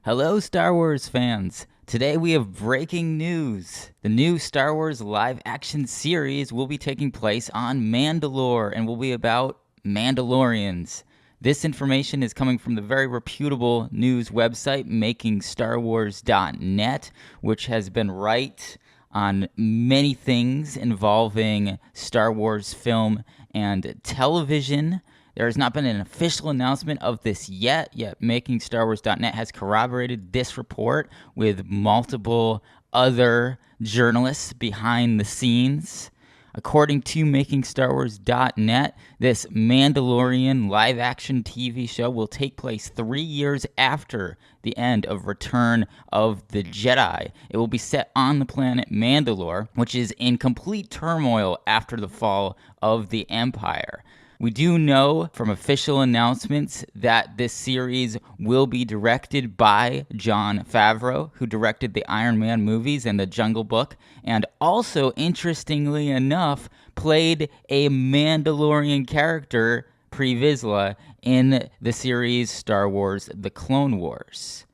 Hello, Star Wars fans! Today we have breaking news. The new Star Wars live-action series will be taking place on Mandalore and will be about Mandalorians. This information is coming from the very reputable news website MakingStarWars.net, which has been right on many things involving Star Wars film and television. There has not been an official announcement of this yet MakingStarWars.net has corroborated this report with multiple other journalists behind the scenes. According to MakingStarWars.net, this Mandalorian live-action TV show will take place 3 years after the end of Return of the Jedi. It will be set on the planet Mandalore, which is in complete turmoil after the fall of the Empire. We do know from official announcements that this series will be directed by Jon Favreau, who directed the Iron Man movies and the Jungle Book, and also, interestingly enough, played a Mandalorian character, Pre Vizsla, in the series Star Wars The Clone Wars.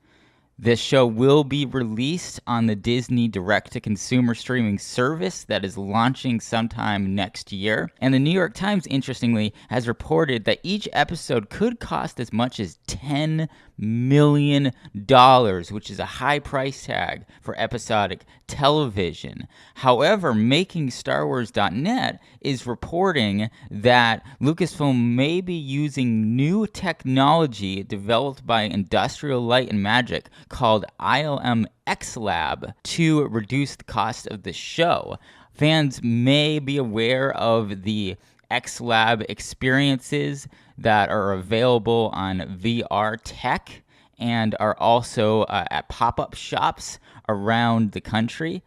This show will be released on the Disney direct-to-consumer streaming service that is launching sometime next year. And the New York Times, interestingly, has reported that each episode could cost as much as $10 million, which is a high price tag for episodic television. However, MakingStarWars.net is reporting that Lucasfilm may be using new technology developed by Industrial Light and Magic called ILM X Lab to reduce the cost of the show. Fans may be aware of the X Lab experiences that are available on VR Tech and are also at pop-up shops around the country.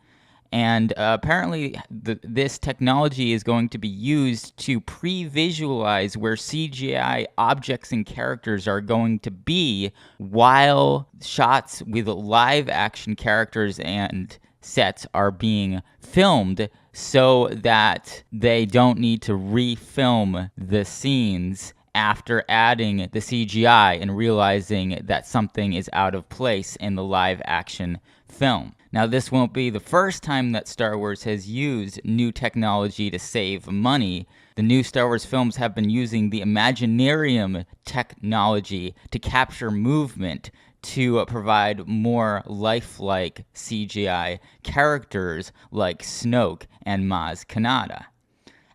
And apparently this technology is going to be used to pre-visualize where CGI objects and characters are going to be while shots with live action characters and sets are being filmed, so that they don't need to refilm the scenes after adding the CGI and realizing that something is out of place in the live action film. Now, this won't be the first time that Star Wars has used new technology to save money. The new Star Wars films have been using the Imaginarium technology to capture movement to provide more lifelike CGI characters like Snoke and Maz Kanata.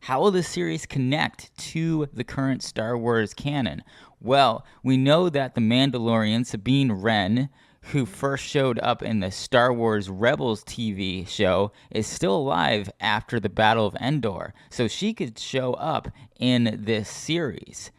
How will this series connect to the current Star Wars canon? Well, we know that the Mandalorian, Sabine Wren, who first showed up in the Star Wars Rebels TV show, is still alive after the Battle of Endor, so she could show up in this series.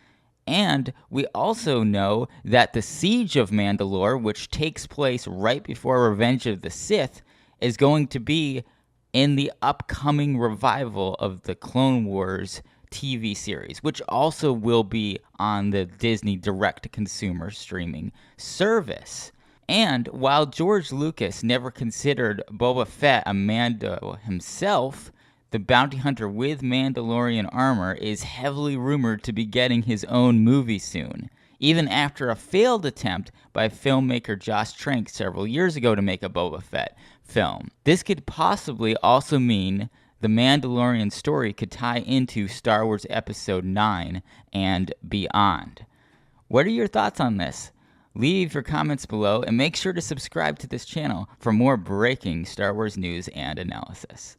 And we also know that the Siege of Mandalore, which takes place right before Revenge of the Sith, is going to be in the upcoming revival of the Clone Wars TV series, which also will be on the Disney direct-to-consumer streaming service. And while George Lucas never considered Boba Fett a Mando himself, the bounty hunter with Mandalorian armor is heavily rumored to be getting his own movie soon, even after a failed attempt by filmmaker Josh Trank several years ago to make a Boba Fett film. This could possibly also mean the Mandalorian story could tie into Star Wars Episode 9 and beyond. What are your thoughts on this? Leave your comments below and make sure to subscribe to this channel for more breaking Star Wars news and analysis.